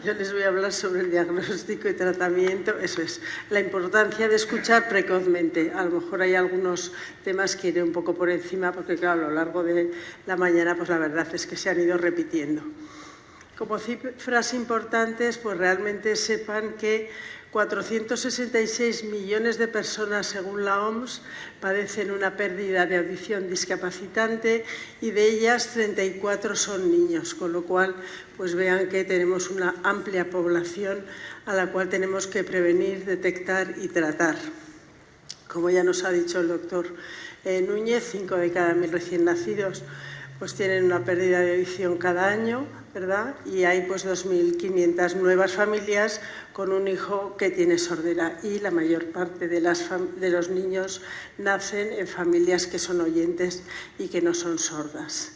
yo les voy a hablar sobre el diagnóstico y tratamiento, eso es, la importancia de escuchar precozmente. A lo mejor hay algunos temas que iré un poco por encima porque, claro, a lo largo de la mañana, pues la verdad es que se han ido repitiendo. Como cifras importantes, pues realmente sepan que 466 millones de personas, según la OMS, padecen una pérdida de audición discapacitante y de ellas 34 son niños, con lo cual pues vean que tenemos una amplia población a la cual tenemos que prevenir, detectar y tratar. Como ya nos ha dicho el doctor Núñez, 5 de cada 1000 recién nacidos pues tienen una pérdida de audición cada año, ¿verdad? Y hay pues 2.500 nuevas familias con un hijo que tiene sordera y la mayor parte de los niños nacen en familias que son oyentes y que no son sordas.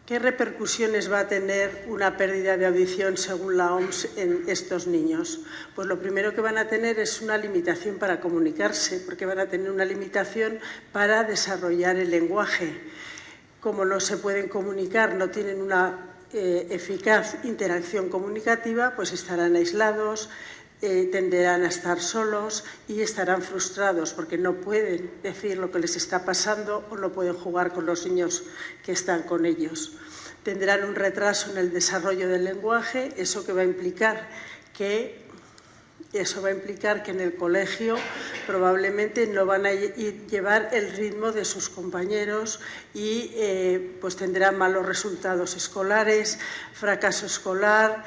¿Qué repercusiones va a tener una pérdida de audición según la OMS en estos niños? Pues lo primero que van a tener es una limitación para comunicarse, porque van a tener una limitación para desarrollar el lenguaje. Como no se pueden comunicar, no tienen una eficaz interacción comunicativa, pues estarán aislados, tenderán a estar solos y estarán frustrados porque no pueden decir lo que les está pasando o no pueden jugar con los niños que están con ellos. Tendrán un retraso en el desarrollo del lenguaje, eso va a implicar que en el colegio probablemente no van a llevar el ritmo de sus compañeros y pues tendrán malos resultados escolares, fracaso escolar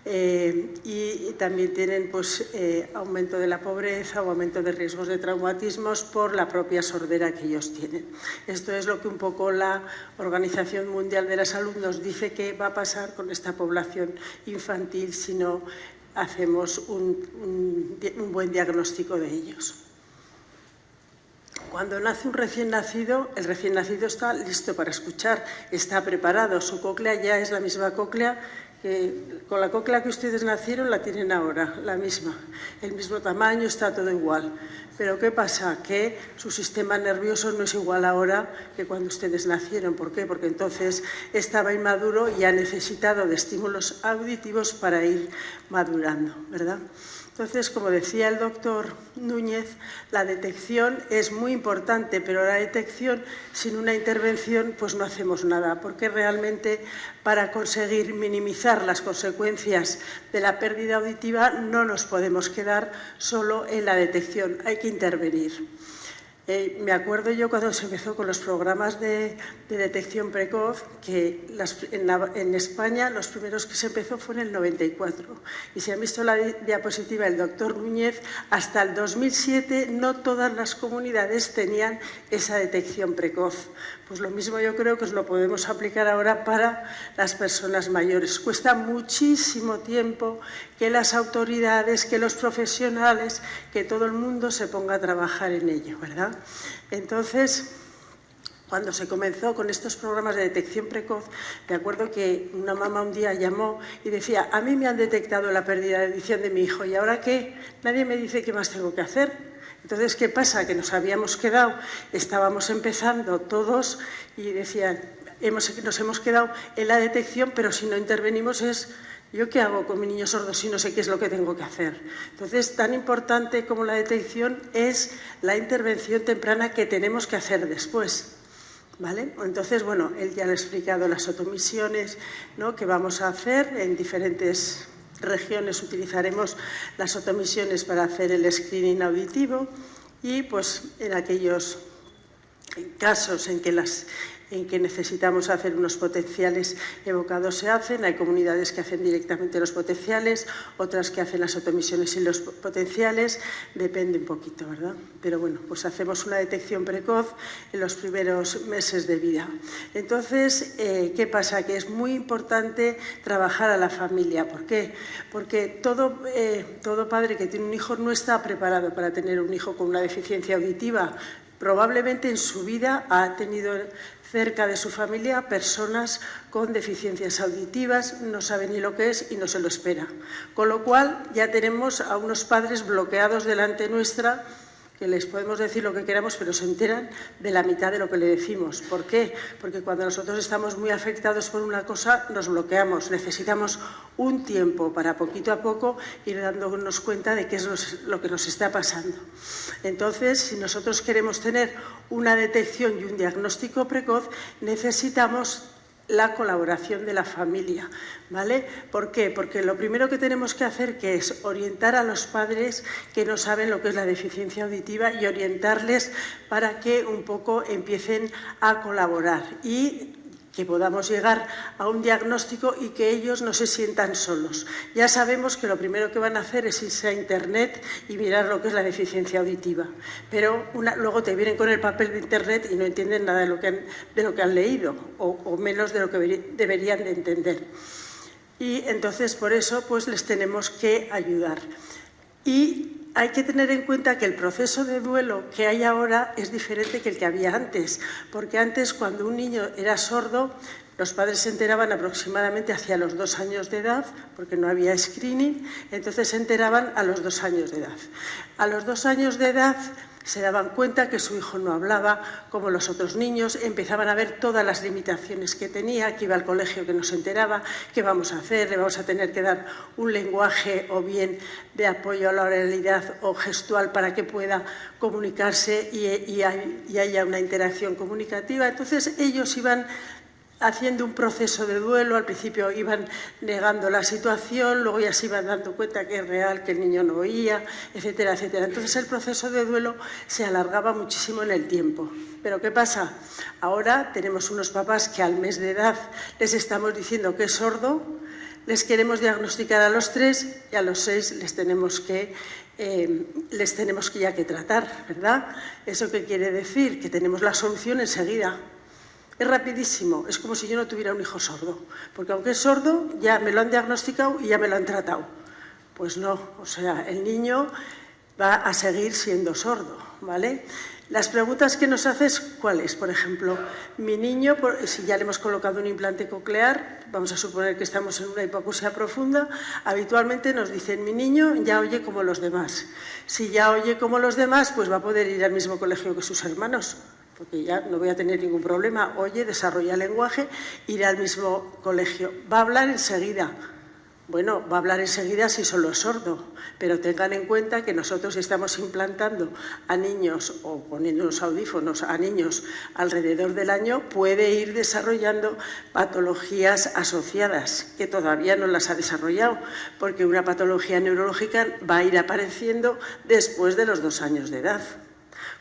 y también tienen pues, aumento de la pobreza o aumento de riesgos de traumatismos por la propia sordera que ellos tienen. Esto es lo que un poco la Organización Mundial de la Salud nos dice que va a pasar con esta población infantil si no hacemos un buen diagnóstico de ellos. Cuando nace un recién nacido, el recién nacido está listo para escuchar, está preparado, su cóclea ya es la misma cóclea, con la cóclea que ustedes nacieron la tienen ahora, la misma, el mismo tamaño, está todo igual. Pero ¿qué pasa? Que su sistema nervioso no es igual ahora que cuando ustedes nacieron. ¿Por qué? Porque entonces estaba inmaduro y ha necesitado de estímulos auditivos para ir madurando, ¿verdad? Entonces, como decía el doctor Núñez, la detección es muy importante, pero la detección sin una intervención pues no hacemos nada, porque realmente para conseguir minimizar las consecuencias de la pérdida auditiva no nos podemos quedar solo en la detección, hay que intervenir. Me acuerdo yo cuando se empezó con los programas de detección precoz, que en España los primeros que se empezó fue en el 94. Y si han visto la diapositiva del doctor Núñez, hasta el 2007 no todas las comunidades tenían esa detección precoz. Pues lo mismo yo creo que os lo podemos aplicar ahora para las personas mayores. Cuesta muchísimo tiempo que las autoridades, que los profesionales, que todo el mundo se ponga a trabajar en ello, ¿verdad? Entonces, cuando se comenzó con estos programas de detección precoz, me acuerdo que una mamá un día llamó y decía: a mí me han detectado la pérdida de audición de mi hijo, ¿y ahora qué? Nadie me dice qué más tengo que hacer. Entonces, ¿qué pasa? Que nos habíamos quedado, estábamos empezando todos y decían, nos hemos quedado en la detección, pero si no intervenimos ¿yo qué hago con mi niño sordo si no sé qué es lo que tengo que hacer? Entonces, tan importante como la detección es la intervención temprana que tenemos que hacer después, ¿vale? Entonces, bueno, él ya le ha explicado las otomisiones, ¿no?, que vamos a hacer en diferentes regiones. Utilizaremos las otomisiones para hacer el screening auditivo y, pues, en aquellos casos en que necesitamos hacer unos potenciales evocados se hacen. Hay comunidades que hacen directamente los potenciales, otras que hacen las otomisiones y los potenciales, depende un poquito, ¿verdad? Pero bueno, pues hacemos una detección precoz en los primeros meses de vida. Entonces, ¿qué pasa? Que es muy importante trabajar a la familia. ¿Por qué? Porque todo padre que tiene un hijo no está preparado para tener un hijo con una deficiencia auditiva. Probablemente en su vida ha tenido cerca de su familia personas con deficiencias auditivas, no sabe ni lo que es y no se lo espera. Con lo cual ya tenemos a unos padres bloqueados delante nuestra que les podemos decir lo que queramos, pero se enteran de la mitad de lo que le decimos. ¿Por qué? Porque cuando nosotros estamos muy afectados por una cosa, nos bloqueamos. Necesitamos un tiempo para poquito a poco ir dándonos cuenta de qué es lo que nos está pasando. Entonces, si nosotros queremos tener una detección y un diagnóstico precoz, necesitamos la colaboración de la familia, ¿vale? ¿Por qué? Porque lo primero que tenemos que hacer que es orientar a los padres que no saben lo que es la deficiencia auditiva y orientarles para que un poco empiecen a colaborar y que podamos llegar a un diagnóstico y que ellos no se sientan solos. Ya sabemos que lo primero que van a hacer es irse a Internet y mirar lo que es la deficiencia auditiva, pero luego te vienen con el papel de Internet y no entienden nada de lo que han leído o menos de lo que deberían de entender. Y entonces por eso pues les tenemos que ayudar. Y hay que tener en cuenta que el proceso de duelo que hay ahora es diferente que el que había antes, porque antes cuando un niño era sordo, los padres se enteraban aproximadamente hacia los 2 años de edad, porque no había screening, entonces se enteraban a los 2 años de edad. A los 2 años de edad se daban cuenta que su hijo no hablaba como los otros niños, empezaban a ver todas las limitaciones que tenía, que iba al colegio que no se enteraba, qué vamos a hacer, le vamos a tener que dar un lenguaje o bien de apoyo a la oralidad o gestual para que pueda comunicarse y haya una interacción comunicativa. Entonces ellos iban haciendo un proceso de duelo, al principio iban negando la situación, luego ya se iban dando cuenta que es real, que el niño no oía, etcétera, etcétera. Entonces el proceso de duelo se alargaba muchísimo en el tiempo. ¿Pero qué pasa? Ahora tenemos unos papás que al mes de edad les estamos diciendo que es sordo, les queremos diagnosticar a los 3 y a los 6 les tenemos que ya que tratar, ¿verdad? ¿Eso qué quiere decir? Que tenemos la solución enseguida. Es rapidísimo, es como si yo no tuviera un hijo sordo, porque aunque es sordo ya me lo han diagnosticado y ya me lo han tratado. Pues no, o sea, el niño va a seguir siendo sordo, ¿vale? Las preguntas que nos haces, ¿cuáles? Por ejemplo, mi niño, si ya le hemos colocado un implante coclear, vamos a suponer que estamos en una hipoacusia profunda, habitualmente nos dicen, mi niño ya oye como los demás. Si ya oye como los demás, pues va a poder ir al mismo colegio que sus hermanos, porque ya no voy a tener ningún problema. Oye, desarrolla el lenguaje, irá al mismo colegio. Va a hablar enseguida. Bueno, va a hablar enseguida si solo es sordo, pero tengan en cuenta que nosotros estamos implantando a niños o poniendo unos audífonos a niños alrededor del año, puede ir desarrollando patologías asociadas, que todavía no las ha desarrollado, porque una patología neurológica va a ir apareciendo después de los 2 años de edad.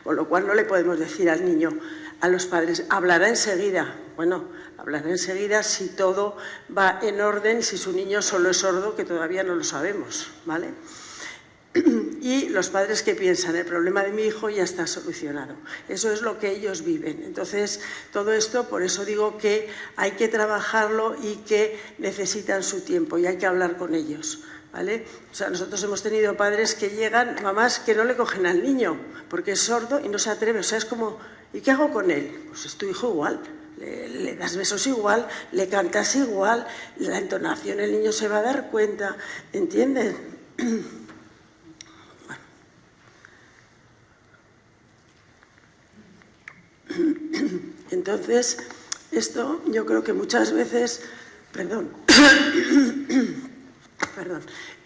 Con lo cual no le podemos decir al niño, a los padres, hablará enseguida. Bueno, hablará enseguida si todo va en orden y si su niño solo es sordo, que todavía no lo sabemos, ¿vale? Y los padres que piensan, el problema de mi hijo ya está solucionado. Eso es lo que ellos viven. Entonces, todo esto, por eso digo que hay que trabajarlo y que necesitan su tiempo y hay que hablar con ellos, ¿vale? O sea, nosotros hemos tenido padres que llegan, mamás que no le cogen al niño porque es sordo y no se atreve. O sea, es como, ¿y qué hago con él? Pues es tu hijo igual. Le das besos igual, le cantas igual, la entonación el niño se va a dar cuenta, ¿entienden? Entonces, esto yo creo que muchas veces,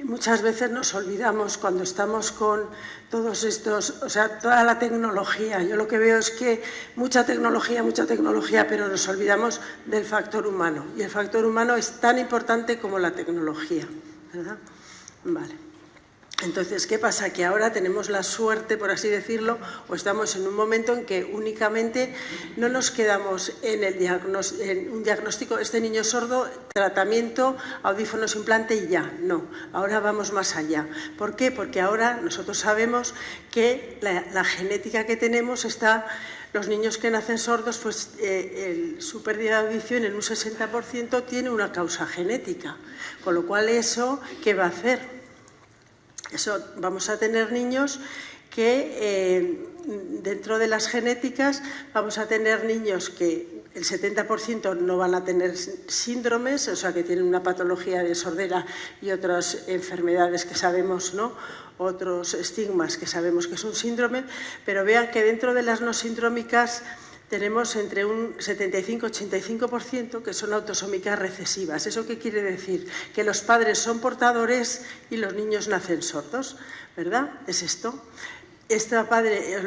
muchas veces nos olvidamos cuando estamos con todos estos, o sea, toda la tecnología. Yo lo que veo es que mucha tecnología, pero nos olvidamos del factor humano. Y el factor humano es tan importante como la tecnología, ¿verdad? Vale. Entonces, ¿qué pasa? Que ahora tenemos la suerte, por así decirlo, o estamos en un momento en que únicamente no nos quedamos en un diagnóstico, este niño sordo, tratamiento, audífonos, implante y ya. No, ahora vamos más allá. ¿Por qué? Porque ahora nosotros sabemos que la genética que tenemos está... Los niños que nacen sordos, pues su pérdida de audición en un 60% tiene una causa genética. Con lo cual, ¿eso qué va a hacer? Eso, vamos a tener niños que dentro de las genéticas vamos a tener niños que el 70% no van a tener síndromes, o sea, que tienen una patología de sordera y otras enfermedades que sabemos, ¿no?, otros estigmas que sabemos que es un síndrome, pero vean que dentro de las no sindrómicas tenemos entre un 75-85% que son autosómicas recesivas. ¿Eso qué quiere decir? Que los padres son portadores y los niños nacen sordos, ¿verdad? Es esto.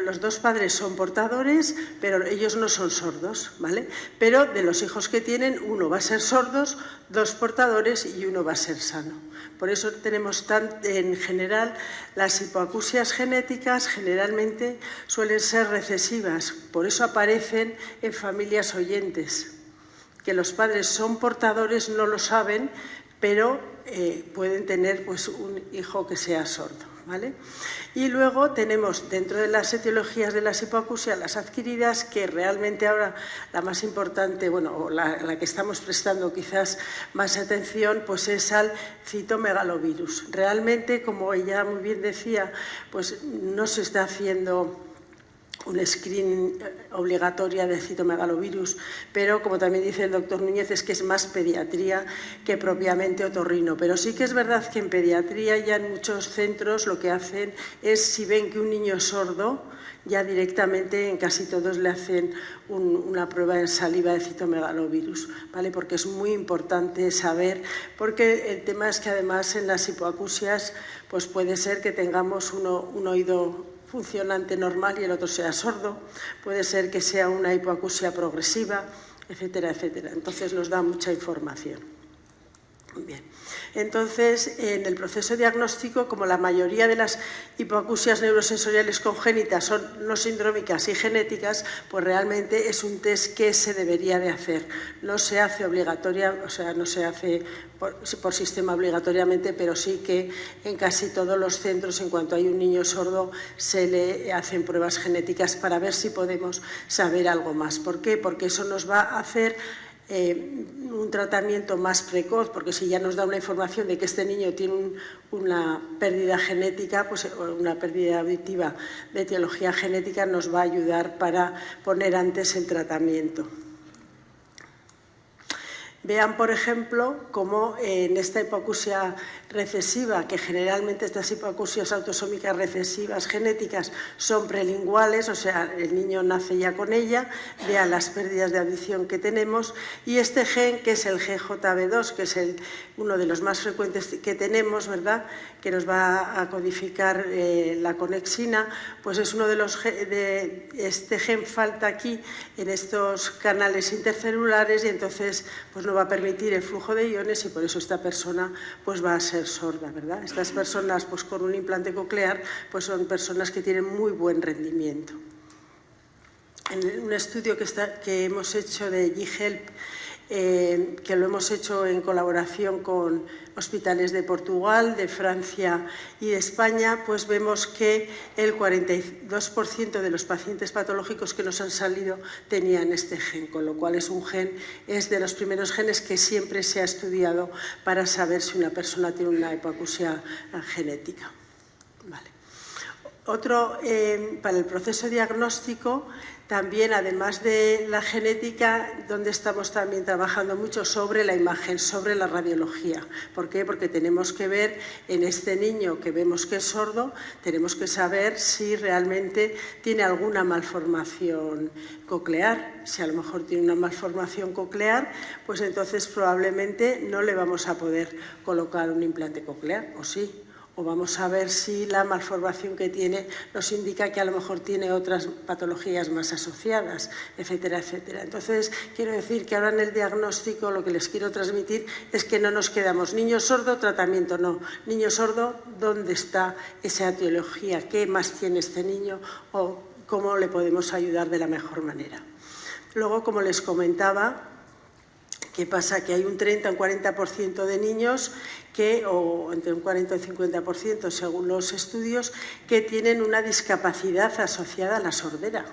Los dos padres son portadores, pero ellos no son sordos, ¿vale? Pero de los hijos que tienen, uno va a ser sordos, dos portadores y uno va a ser sano. Por eso tenemos en general las hipoacusias genéticas generalmente suelen ser recesivas, por eso aparecen en familias oyentes, que los padres son portadores, no lo saben, pero pueden tener pues, un hijo que sea sordo. ¿Vale? Y luego tenemos dentro de las etiologías de las hipoacusias las adquiridas, que realmente ahora la más importante, bueno, o la que estamos prestando quizás más atención, pues es al citomegalovirus. Realmente, como ella muy bien decía, pues no se está haciendo un screening obligatoria de citomegalovirus, pero como también dice el doctor Núñez, es que es más pediatría que propiamente otorrino. Pero sí que es verdad que en pediatría ya en muchos centros lo que hacen es, si ven que un niño es sordo, ya directamente en casi todos le hacen una prueba en saliva de citomegalovirus, ¿vale? Porque es muy importante saber, porque el tema es que además en las hipoacusias pues puede ser que tengamos un oído funcionante normal y el otro sea sordo, puede ser que sea una hipoacusia progresiva, etcétera, etcétera. Entonces nos da mucha información. Bien. Entonces, en el proceso diagnóstico, como la mayoría de las hipoacusias neurosensoriales congénitas son no sindrómicas y genéticas, pues realmente es un test que se debería de hacer. No se hace obligatoria, o sea, no se hace por sistema obligatoriamente, pero sí que en casi todos los centros, en cuanto hay un niño sordo, se le hacen pruebas genéticas para ver si podemos saber algo más. ¿Por qué? Porque eso nos va a hacer un tratamiento más precoz, porque si ya nos da una información de que este niño tiene una pérdida genética, pues una pérdida auditiva de etiología genética, nos va a ayudar para poner antes el tratamiento. Vean, por ejemplo, cómo en esta hipoacusia recesiva, que generalmente estas hipoacusias autosómicas recesivas genéticas son prelinguales, o sea, el niño nace ya con ella, vean las pérdidas de audición que tenemos, y este gen, que es el GJB2, que es uno de los más frecuentes que tenemos, ¿verdad?, que nos va a codificar la conexina, pues es uno de los este gen falta aquí en estos canales intercelulares y entonces pues no va a permitir el flujo de iones y por eso esta persona pues va a ser sorda, ¿verdad? Estas personas pues con un implante coclear pues son personas que tienen muy buen rendimiento. En un estudio que hemos hecho de G-Help, que lo hemos hecho en colaboración con hospitales de Portugal, de Francia y de España, pues vemos que el 42% de los pacientes patológicos que nos han salido tenían este gen, con lo cual es de los primeros genes que siempre se ha estudiado para saber si una persona tiene una hipoacusia genética. Vale. Otro, para el proceso diagnóstico, también, además de la genética, donde estamos también trabajando mucho sobre la imagen, sobre la radiología. ¿Por qué? Porque tenemos que ver en este niño que vemos que es sordo, tenemos que saber si realmente tiene alguna malformación coclear. Si a lo mejor tiene una malformación coclear, pues entonces probablemente no le vamos a poder colocar un implante coclear, ¿o sí? O vamos a ver si la malformación que tiene nos indica que a lo mejor tiene otras patologías más asociadas, etcétera, etcétera. Entonces, quiero decir que ahora en el diagnóstico lo que les quiero transmitir es que no nos quedamos niño sordo, tratamiento no. Niño sordo, ¿dónde está esa etiología? ¿Qué más tiene este niño? ¿O cómo le podemos ayudar de la mejor manera? Luego, como les comentaba, ¿qué pasa? Que hay un 30 o un 40% de niños o entre un 40 y un 50% según los estudios, que tienen una discapacidad asociada a la sordera.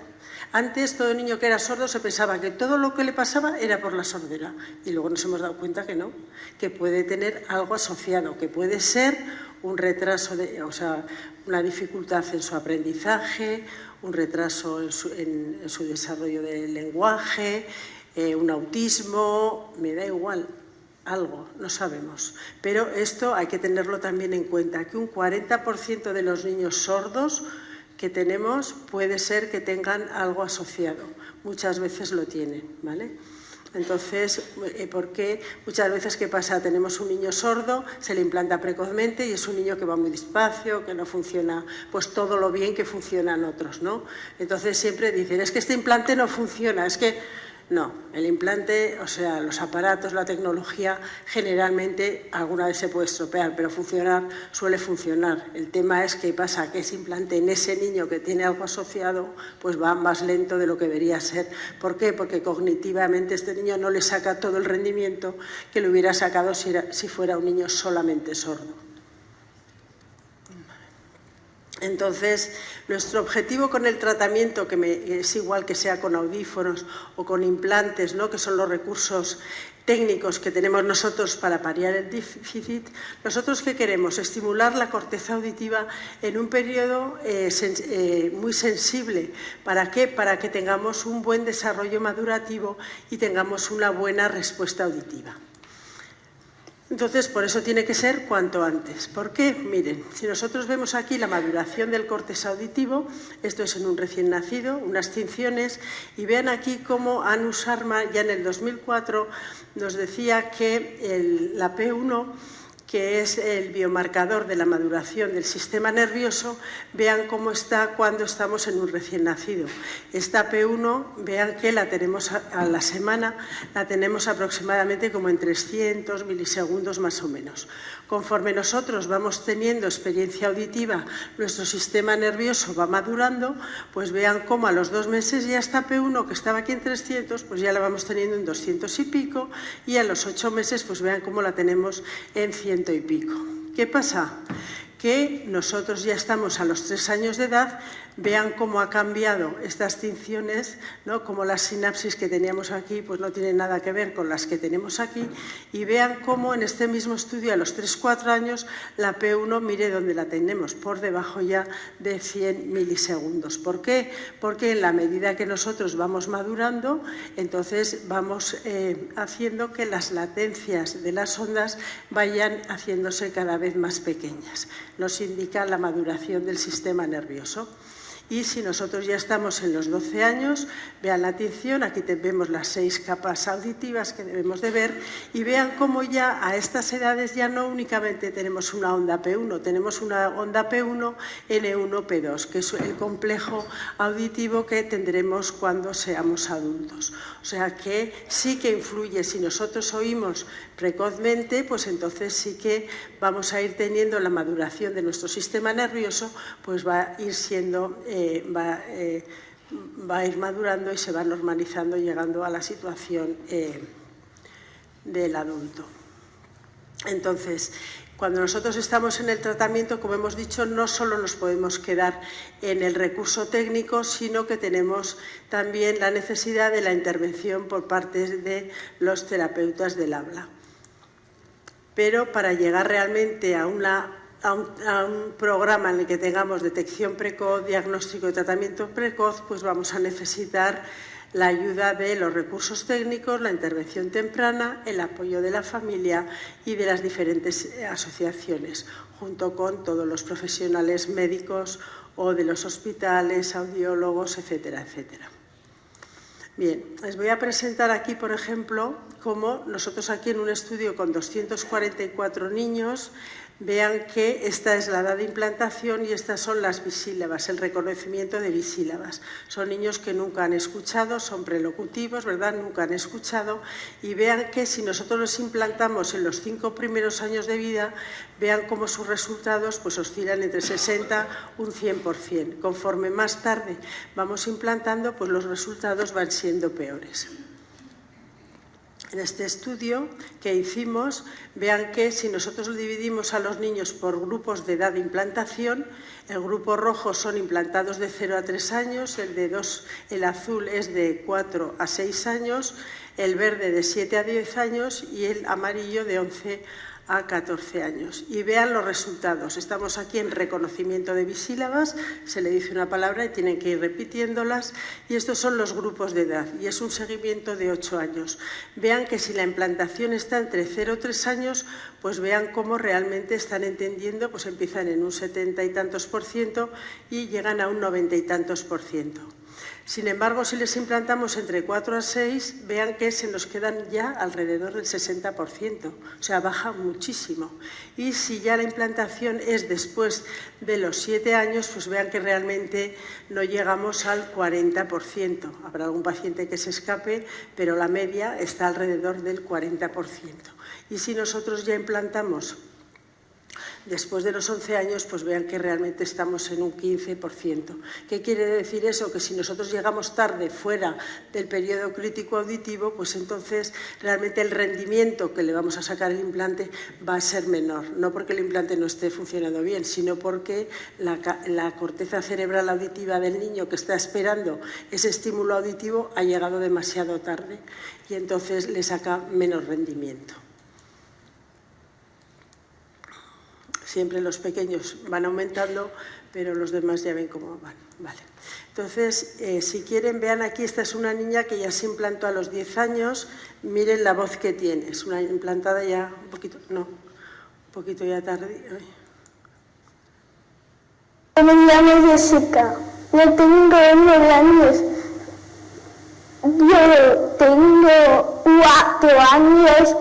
Antes, todo niño que era sordo se pensaba que todo lo que le pasaba era por la sordera y luego nos hemos dado cuenta que no, que puede tener algo asociado, que puede ser un retraso, o sea, una dificultad en su aprendizaje, un retraso en su desarrollo del lenguaje, un autismo, me da igual, algo, no sabemos. Pero esto hay que tenerlo también en cuenta, que un 40% de los niños sordos que tenemos puede ser que tengan algo asociado. Muchas veces lo tienen, ¿vale? Entonces, ¿por qué? Muchas veces, ¿qué pasa? Tenemos un niño sordo, se le implanta precozmente y es un niño que va muy despacio, que no funciona pues todo lo bien que funcionan otros, ¿no? Entonces siempre dicen, es que este implante no funciona, es que no, el implante, o sea, los aparatos, la tecnología, generalmente alguna vez se puede estropear, pero funcionar suele funcionar. El tema es que pasa que ese implante en ese niño que tiene algo asociado, pues va más lento de lo que debería ser. ¿Por qué? Porque cognitivamente este niño no le saca todo el rendimiento que le hubiera sacado si fuera un niño solamente sordo. Entonces, nuestro objetivo con el tratamiento, que es igual que sea con audífonos o con implantes, ¿no?, que son los recursos técnicos que tenemos nosotros para paliar el déficit, nosotros ¿qué queremos? Estimular la corteza auditiva en un periodo muy sensible. ¿Para qué? Para que tengamos un buen desarrollo madurativo y tengamos una buena respuesta auditiva. Entonces, por eso tiene que ser cuanto antes. ¿Por qué? Miren, si nosotros vemos aquí la maduración del córtex auditivo, esto es en un recién nacido, unas tinciones, y vean aquí cómo Anu Sharma ya en el 2004 nos decía que la P1, que es el biomarcador de la maduración del sistema nervioso, vean cómo está cuando estamos en un recién nacido. Esta P1, vean que la tenemos a la semana, la tenemos aproximadamente como en 300 milisegundos más o menos. Conforme nosotros vamos teniendo experiencia auditiva, nuestro sistema nervioso va madurando, pues vean cómo a los 2 meses ya esta P1, que estaba aquí en 300, pues ya la vamos teniendo en 200 y pico, y a los 8 meses, pues vean cómo la tenemos en 100 y pico. ¿Qué pasa? Que nosotros ya estamos a los 3 años de edad, vean cómo ha cambiado estas tinciones, ¿no?, como las sinapsis que teníamos aquí pues no tienen nada que ver con las que tenemos aquí, y vean cómo en este mismo estudio a los 3-4 años la P1, mire dónde la tenemos, por debajo ya de 100 milisegundos. ¿Por qué? Porque en la medida que nosotros vamos madurando, entonces vamos haciendo que las latencias de las ondas vayan haciéndose cada vez más pequeñas. Nos indica la maduración del sistema nervioso. Y si nosotros ya estamos en los 12 años, vean la tinción, aquí vemos las 6 capas auditivas que debemos de ver, y vean cómo ya a estas edades ya no únicamente tenemos una onda P1, tenemos una onda P1, N1, P2, que es el complejo auditivo que tendremos cuando seamos adultos. O sea que sí que influye, si nosotros oímos precozmente, pues entonces sí que vamos a ir teniendo la maduración de nuestro sistema nervioso, pues va a ir siendo... va a ir madurando y se va normalizando, llegando a la situación del adulto. Entonces, cuando nosotros estamos en el tratamiento, como hemos dicho, no solo nos podemos quedar en el recurso técnico, sino que tenemos también la necesidad de la intervención por parte de los terapeutas del habla. Pero para llegar realmente a un programa en el que tengamos detección precoz, diagnóstico y tratamiento precoz, pues vamos a necesitar la ayuda de los recursos técnicos, la intervención temprana, el apoyo de la familia y de las diferentes asociaciones, junto con todos los profesionales médicos o de los hospitales, audiólogos, etcétera, etcétera. Bien, les voy a presentar aquí, por ejemplo, cómo nosotros aquí en un estudio con 244 niños, vean que esta es la edad de implantación y estas son las bisílabas, el reconocimiento de bisílabas. Son niños que nunca han escuchado, son prelocutivos, ¿verdad? Nunca han escuchado, y vean que si nosotros los implantamos en los 5 primeros años de vida, vean cómo sus resultados pues oscilan entre 60 y un 100%. Conforme más tarde vamos implantando, pues los resultados van siendo peores. En este estudio que hicimos, vean que si nosotros dividimos a los niños por grupos de edad de implantación, el grupo rojo son implantados de 0 a 3 años, el azul es de 4 a 6 años, el verde de 7 a 10 años y el amarillo de 11 a 14 años. Y vean los resultados. Estamos aquí en reconocimiento de bisílabas, se le dice una palabra y tienen que ir repitiéndolas, y estos son los grupos de edad, y es un seguimiento de 8 años. Vean que si la implantación está entre 0 y 3 años, pues vean cómo realmente están entendiendo, pues empiezan en un 70 y tantos % y llegan a un 90 y tantos %. Sin embargo, si les implantamos entre 4 a 6, vean que se nos quedan ya alrededor del 60%, o sea, baja muchísimo. Y si ya la implantación es después de los 7 años, pues vean que realmente no llegamos al 40%. Habrá algún paciente que se escape, pero la media está alrededor del 40%. Y si nosotros ya implantamos después de los 11 años, pues vean que realmente estamos en un 15%. ¿Qué quiere decir eso? Que si nosotros llegamos tarde, fuera del periodo crítico auditivo, pues entonces realmente el rendimiento que le vamos a sacar al implante va a ser menor. No porque el implante no esté funcionando bien, sino porque la corteza cerebral auditiva del niño que está esperando ese estímulo auditivo ha llegado demasiado tarde y entonces le saca menos rendimiento. Siempre los pequeños van aumentando, pero los demás ya ven cómo van. Vale. Entonces, si quieren, vean aquí, esta es una niña que ya se implantó a los 10 años. Miren la voz que tiene. Es una implantada ya un poquito ya tarde. Me llamo Jessica. Yo tengo 9 años. Yo tengo 4 años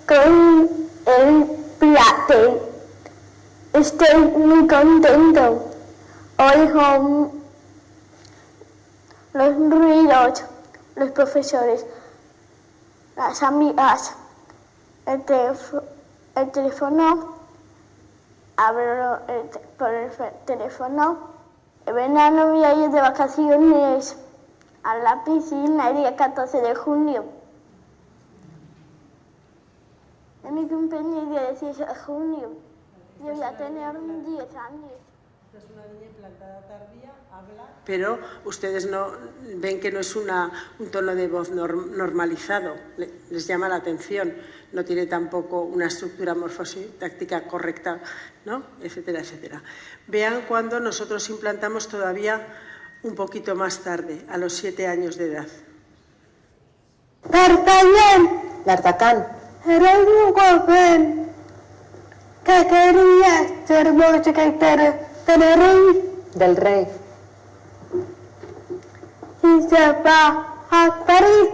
con el plate. Estoy muy contento. Oigo los ruidos, los profesores, las amigas, el teléfono, hablo por el teléfono. En verano voy a ir de vacaciones a la piscina el día 14 de junio. Es mi cumpleaños el día 18 de junio. Yo voy a tener 10 años. Es una niña implantada tardía, habla, pero ustedes no ven que no es un tono de voz normalizado, les llama la atención, no tiene tampoco una estructura morfosintáctica correcta, ¿no? Etcétera, etcétera. Vean cuando nosotros implantamos todavía un poquito más tarde, a los 7 años de edad. D'Artagnan. Era un joven que quería ser música Del rey. y se va a París.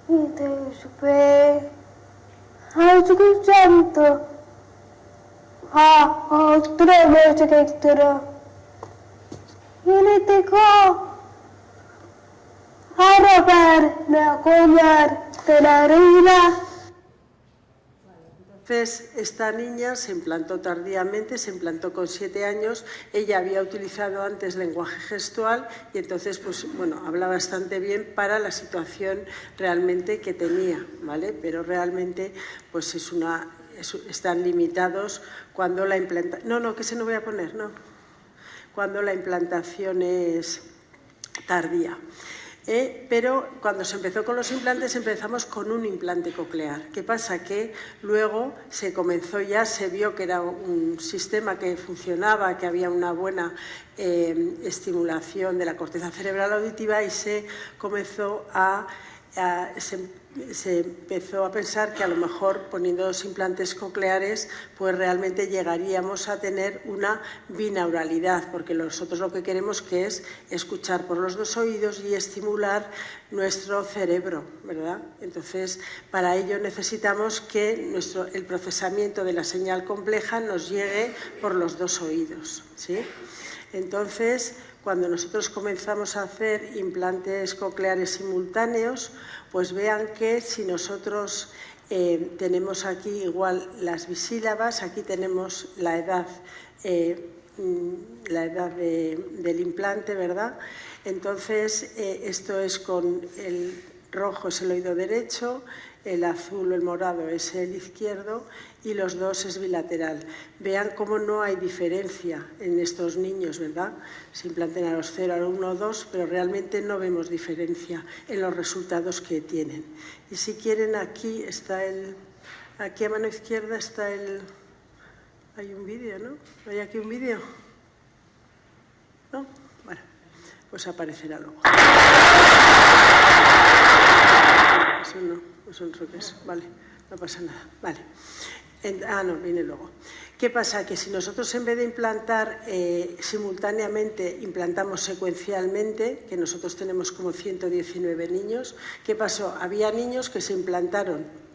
Y después, escuchando a otro música y le tocó a robar la collar de la reina. Entonces, esta niña se implantó tardíamente, se implantó con 7 años. Ella había utilizado antes lenguaje gestual y entonces, pues, bueno, habla bastante bien para la situación realmente que tenía, ¿vale? Pero realmente, pues, están limitados cuando la implantación... No, que se no voy a poner, no. Cuando la implantación es tardía. Pero cuando se empezó con los implantes empezamos con un implante coclear. ¿Qué pasa? Que luego se vio que era un sistema que funcionaba, que había una buena estimulación de la corteza cerebral auditiva y se empezó a pensar que a lo mejor poniendo los implantes cocleares pues realmente llegaríamos a tener una binauralidad, porque nosotros lo que queremos que es escuchar por los 2 oídos y estimular nuestro cerebro, ¿verdad? Entonces, para ello necesitamos que el procesamiento de la señal compleja nos llegue por los 2 oídos, ¿sí? Entonces, cuando nosotros comenzamos a hacer implantes cocleares simultáneos, pues vean que si nosotros tenemos aquí igual las bisílabas, aquí tenemos la edad del implante, ¿verdad? Entonces, esto es con el rojo es el oído derecho, el azul o el morado es el izquierdo y los 2 es bilateral. Vean cómo no hay diferencia en estos niños, ¿verdad? Se implantan a los 0, al 1 o 2, pero realmente no vemos diferencia en los resultados que tienen. Y si quieren, aquí está el Aquí a mano izquierda está el... Hay un vídeo, ¿no? ¿Hay aquí un vídeo? ¿No? Bueno, pues aparecerá luego. Eso no, eso no sé qué es. Vale, no pasa nada. Vale. No, viene luego. ¿Qué pasa? Que si nosotros en vez de implantar simultáneamente, implantamos secuencialmente, que nosotros tenemos como 119 niños, ¿qué pasó? Había niños que se implantaron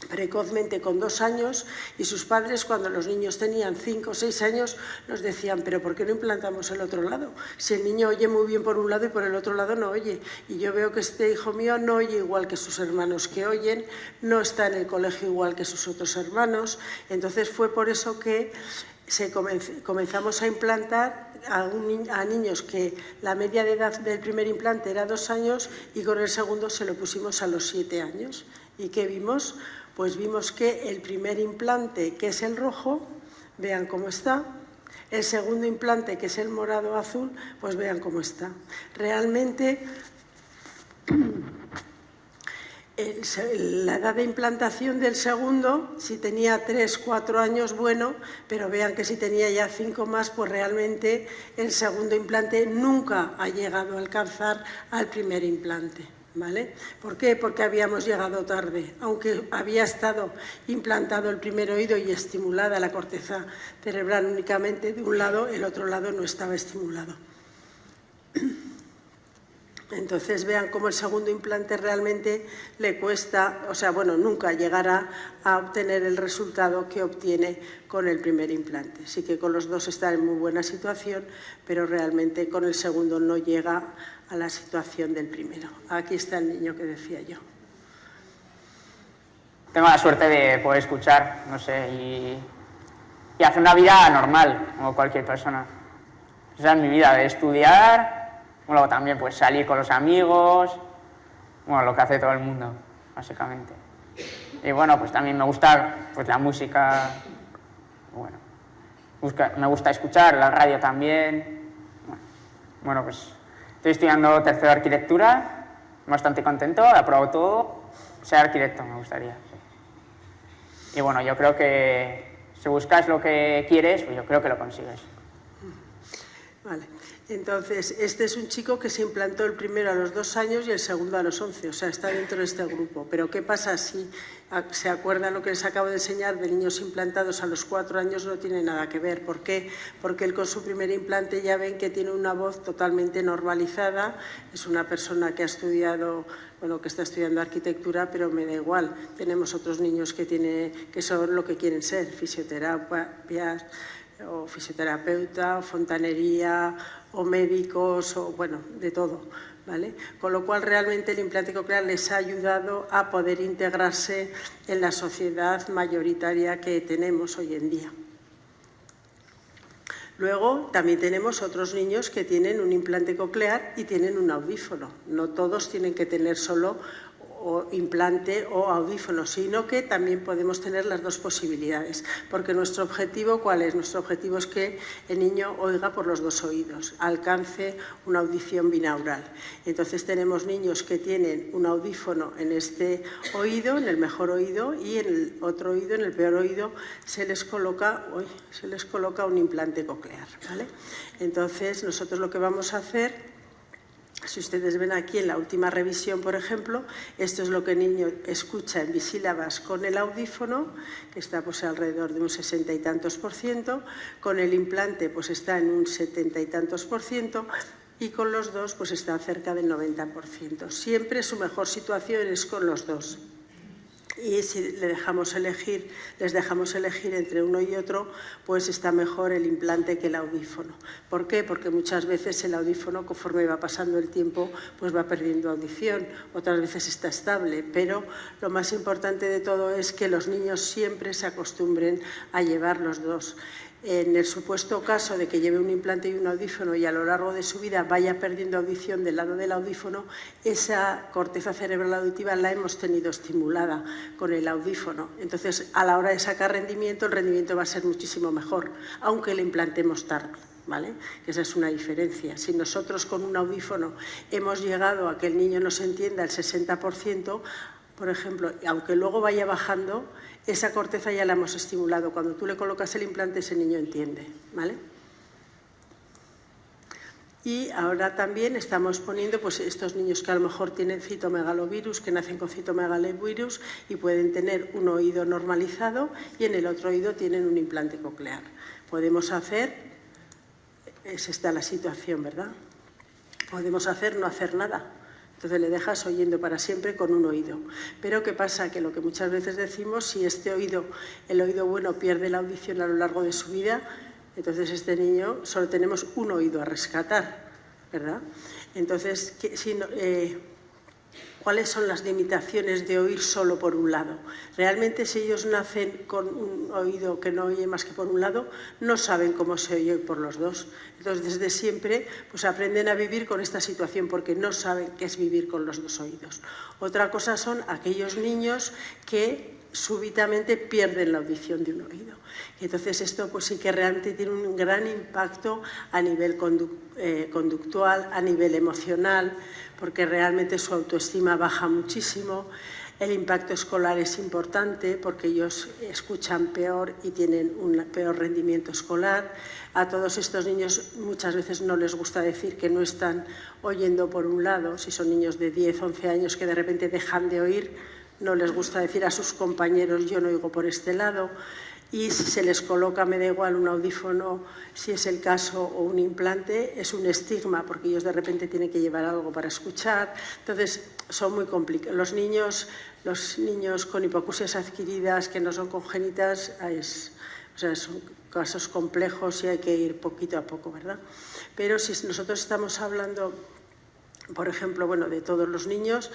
precozmente con 2 años y sus padres, cuando los niños tenían 5 o 6 años, nos decían, pero ¿por qué no implantamos el otro lado? Si el niño oye muy bien por un lado y por el otro lado no oye. Y yo veo que este hijo mío no oye igual que sus hermanos que oyen, no está en el colegio igual que sus otros hermanos. Entonces fue por eso que comenzamos a implantar a niños que la media de edad del primer implante era 2 años y con el segundo se lo pusimos a los 7 años. ¿Y qué vimos? Pues vimos que el primer implante, que es el rojo, vean cómo está. El segundo implante, que es el morado azul, pues vean cómo está. Realmente, la edad de implantación del segundo, si tenía 3 o 4 años, bueno, pero vean que si tenía ya 5 más, pues realmente el segundo implante nunca ha llegado a alcanzar al primer implante. ¿Vale? ¿Por qué? Porque habíamos llegado tarde. Aunque había estado implantado el primer oído y estimulada la corteza cerebral únicamente de un lado, el otro lado no estaba estimulado. Entonces vean cómo el segundo implante realmente le cuesta, o sea, bueno, nunca llegará a obtener el resultado que obtiene con el primer implante. Sí que con los dos está en muy buena situación, pero realmente con el segundo no llega a la situación del primero. Aquí está el niño que decía yo. Tengo la suerte de poder escuchar, no sé, y hacer una vida normal, como cualquier persona. Esa es mi vida, de estudiar, luego también pues salir con los amigos, bueno, lo que hace todo el mundo, básicamente. Y bueno, pues también me gusta pues la música, bueno, me gusta escuchar la radio también. Bueno, pues estoy estudiando tercero de arquitectura, bastante contento, he aprobado todo, ser arquitecto me gustaría. Y bueno, yo creo que si buscas lo que quieres, pues yo creo que lo consigues. Vale. Entonces, este es un chico que se implantó el primero a los 2 años y el segundo a los 11, o sea, está dentro de este grupo. Pero ¿qué pasa si se acuerdan lo que les acabo de enseñar de niños implantados a los 4 años? No tiene nada que ver. ¿Por qué? Porque él con su primer implante ya ven que tiene una voz totalmente normalizada, es una persona que ha estudiado, bueno, que está estudiando arquitectura, pero me da igual. Tenemos otros niños que son lo que quieren ser, fisioterapias, o fisioterapeuta, o fontanería, o médicos, o bueno, de todo, ¿vale? Con lo cual realmente el implante coclear les ha ayudado a poder integrarse en la sociedad mayoritaria que tenemos hoy en día. Luego también tenemos otros niños que tienen un implante coclear y tienen un audífono. No todos tienen que tener solo o implante o audífono, sino que también podemos tener las dos posibilidades, porque nuestro objetivo, ¿cuál es? Nuestro objetivo es que el niño oiga por los 2 oídos, alcance una audición binaural. Entonces tenemos niños que tienen un audífono en este oído, en el mejor oído, y en el otro oído, en el peor oído, se les coloca un implante coclear, ¿vale? Entonces nosotros lo que vamos a hacer, si ustedes ven aquí en la última revisión, por ejemplo, esto es lo que el niño escucha en bisílabas con el audífono, que está pues alrededor de un 60 y tantos %, con el implante pues está en un 70 y tantos %, y con los dos pues está cerca del 90%. Siempre su mejor situación es con los dos. Y si les dejamos elegir entre uno y otro, pues está mejor el implante que el audífono. ¿Por qué? Porque muchas veces el audífono, conforme va pasando el tiempo, pues va perdiendo audición, otras veces está estable, pero lo más importante de todo es que los niños siempre se acostumbren a llevar los dos. En el supuesto caso de que lleve un implante y un audífono y a lo largo de su vida vaya perdiendo audición del lado del audífono, esa corteza cerebral auditiva la hemos tenido estimulada con el audífono. Entonces, a la hora de sacar rendimiento, el rendimiento va a ser muchísimo mejor, aunque le implantemos tarde, ¿vale? Esa es una diferencia. Si nosotros con un audífono hemos llegado a que el niño nos entienda el 60%, por ejemplo, aunque luego vaya bajando, esa corteza ya la hemos estimulado. Cuando tú le colocas el implante, ese niño entiende, ¿vale? Y ahora también estamos poniendo pues, estos niños que a lo mejor tienen citomegalovirus, que nacen con citomegalovirus y pueden tener un oído normalizado y en el otro oído tienen un implante coclear. Podemos hacer, es esta la situación, ¿verdad? Podemos hacer no hacer nada. Entonces le dejas oyendo para siempre con un oído. Pero ¿qué pasa? Que lo que muchas veces decimos, si este oído, el oído bueno, pierde la audición a lo largo de su vida, entonces este niño solo tenemos un oído a rescatar, ¿verdad? Entonces, ¿cuáles son las limitaciones de oír solo por un lado? Realmente, si ellos nacen con un oído que no oye más que por un lado, no saben cómo se oye por los dos. Entonces, desde siempre, pues aprenden a vivir con esta situación porque no saben qué es vivir con los dos oídos. Otra cosa son aquellos niños que súbitamente pierden la audición de un oído. Entonces esto pues sí que realmente tiene un gran impacto a nivel conductual, a nivel emocional, porque realmente su autoestima baja muchísimo. El impacto escolar es importante porque ellos escuchan peor y tienen un peor rendimiento escolar. A todos estos niños muchas veces no les gusta decir que no están oyendo por un lado. Si son niños de 10, 11 años que de repente dejan de oír, no les gusta decir a sus compañeros yo no oigo por este lado. Y si se les coloca, me da igual, un audífono, si es el caso, o un implante, es un estigma porque ellos de repente tienen que llevar algo para escuchar. Entonces son muy complicados. Los niños con hipoacusias adquiridas que no son congénitas, son casos complejos y hay que ir poquito a poco, ¿verdad? Pero si nosotros estamos hablando, por ejemplo, bueno, de todos los niños,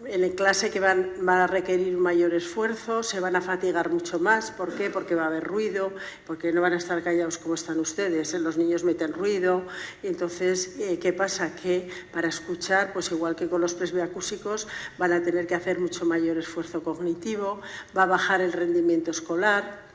en clase que van a requerir un mayor esfuerzo, se van a fatigar mucho más. ¿Por qué? Porque va a haber ruido, porque no van a estar callados como están ustedes. Los niños meten ruido. Entonces, ¿qué pasa? Que para escuchar, pues igual que con los presbiacúsicos, van a tener que hacer mucho mayor esfuerzo cognitivo, va a bajar el rendimiento escolar.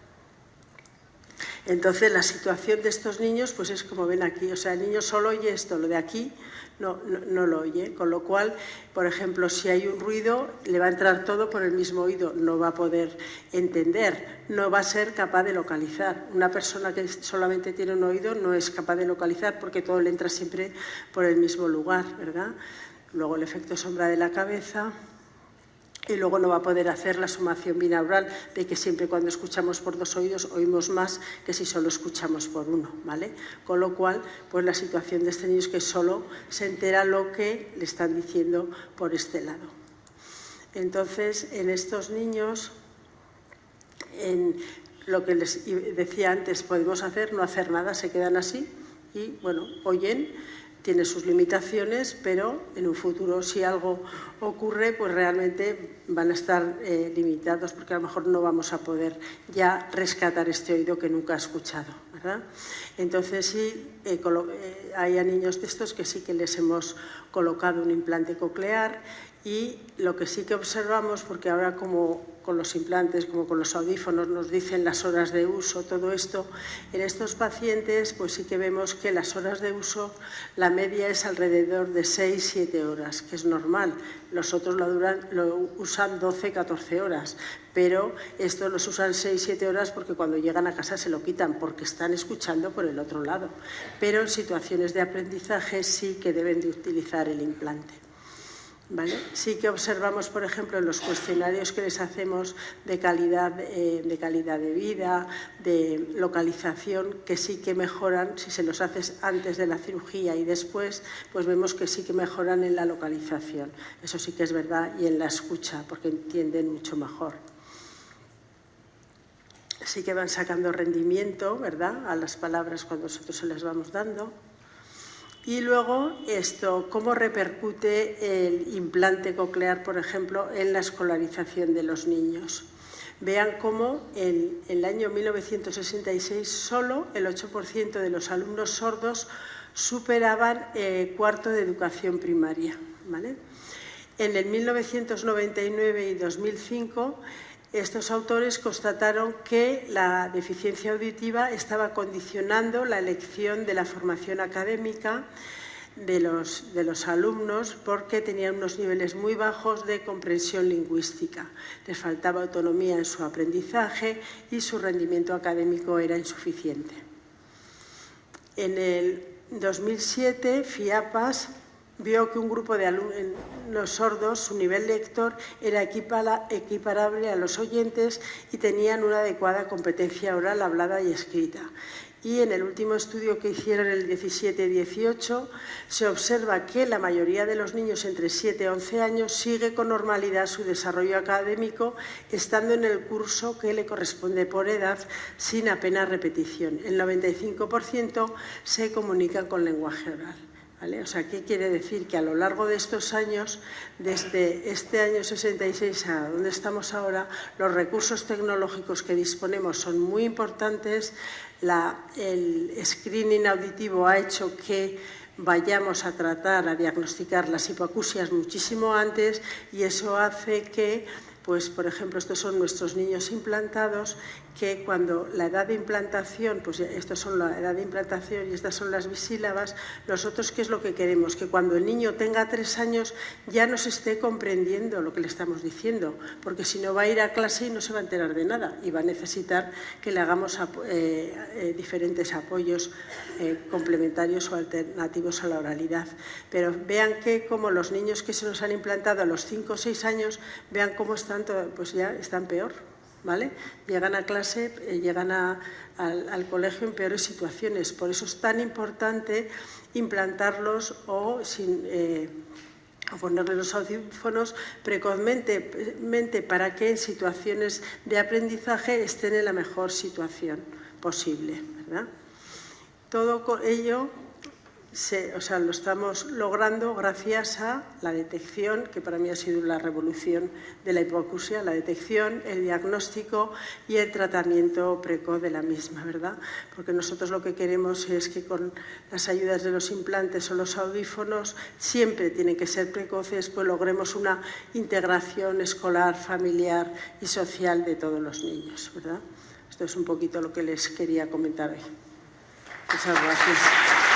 Entonces, la situación de estos niños pues es como ven aquí. O sea, el niño solo oye esto, lo de aquí no lo oye, con lo cual, por ejemplo, si hay un ruido, le va a entrar todo por el mismo oído, no va a poder entender, no va a ser capaz de localizar. Una persona que solamente tiene un oído no es capaz de localizar porque todo le entra siempre por el mismo lugar, ¿verdad? Luego el efecto sombra de la cabeza. Y luego no va a poder hacer la sumación binaural de que siempre cuando escuchamos por dos oídos oímos más que si solo escuchamos por uno, ¿vale? Con lo cual, pues la situación de este niño es que solo se entera lo que le están diciendo por este lado. Entonces, en estos niños, en lo que les decía antes, podemos hacer, no hacer nada, se quedan así y, bueno, oyen. Tiene sus limitaciones, pero en un futuro si algo ocurre, pues realmente van a estar limitados porque a lo mejor no vamos a poder ya rescatar este oído que nunca ha escuchado, ¿verdad? Entonces sí, hay a niños de estos que sí que les hemos colocado un implante coclear y lo que sí que observamos, porque ahora como con los implantes, como con los audífonos, nos dicen las horas de uso, todo esto, en estos pacientes pues sí que vemos que las horas de uso, la media es alrededor de 6-7 horas, que es normal. Los otros lo usan 12-14 horas, pero estos los usan 6-7 horas porque cuando llegan a casa se lo quitan, porque están escuchando por el otro lado. Pero en situaciones de aprendizaje sí que deben de utilizar el implante. ¿Vale? Sí que observamos, por ejemplo, en los cuestionarios que les hacemos de calidad de vida, de localización, que sí que mejoran, si se los haces antes de la cirugía y después, pues vemos que sí que mejoran en la localización. Eso sí que es verdad, y en la escucha, porque entienden mucho mejor. Sí que van sacando rendimiento, ¿verdad?, a las palabras cuando nosotros se las vamos dando. Y luego esto, ¿cómo repercute el implante coclear, por ejemplo, en la escolarización de los niños? Vean cómo en el año 1966 solo el 8% de los alumnos sordos superaban cuarto de educación primaria, ¿vale? En el 1999 y 2005 estos autores constataron que la deficiencia auditiva estaba condicionando la elección de la formación académica, de los alumnos porque tenían unos niveles muy bajos de comprensión lingüística. Les faltaba autonomía en su aprendizaje y su rendimiento académico era insuficiente. En el 2007, FIAPAS vio que un grupo de alumnos sordos, su nivel lector era equiparable a los oyentes y tenían una adecuada competencia oral, hablada y escrita. Y en el último estudio que hicieron, el 17-18, se observa que la mayoría de los niños entre 7 y 11 años sigue con normalidad su desarrollo académico, estando en el curso que le corresponde por edad, sin apenas repetición. El 95% se comunican con lenguaje oral. ¿Vale? O sea, ¿qué quiere decir? Que a lo largo de estos años, desde este año 66 a donde estamos ahora, los recursos tecnológicos que disponemos son muy importantes. El screening auditivo ha hecho que vayamos a tratar, a diagnosticar las hipoacusias muchísimo antes y eso hace que, pues, por ejemplo, estos son nuestros niños implantados, que cuando la edad de implantación, pues estos son la edad de implantación y estas son las bisílabas, nosotros ¿qué es lo que queremos? Que cuando el niño tenga 3 años ya nos esté comprendiendo lo que le estamos diciendo, porque si no va a ir a clase y no se va a enterar de nada y va a necesitar que le hagamos diferentes apoyos complementarios o alternativos a la oralidad. Pero vean que como los niños que se nos han implantado a los 5 o 6 años, vean cómo están, pues ya están peor. ¿Vale? Llegan a clase, llegan al colegio en peores situaciones. Por eso es tan importante implantarlos o ponerle los audífonos precozmente para que en situaciones de aprendizaje estén en la mejor situación posible, ¿verdad? Todo ello lo estamos logrando gracias a la detección, que para mí ha sido la revolución de la hipoacusia, la detección, el diagnóstico y el tratamiento precoz de la misma, ¿verdad? Porque nosotros lo que queremos es que con las ayudas de los implantes o los audífonos siempre tienen que ser precoces, pues logremos una integración escolar, familiar y social de todos los niños, ¿verdad? Esto es un poquito lo que les quería comentar hoy. Muchas gracias.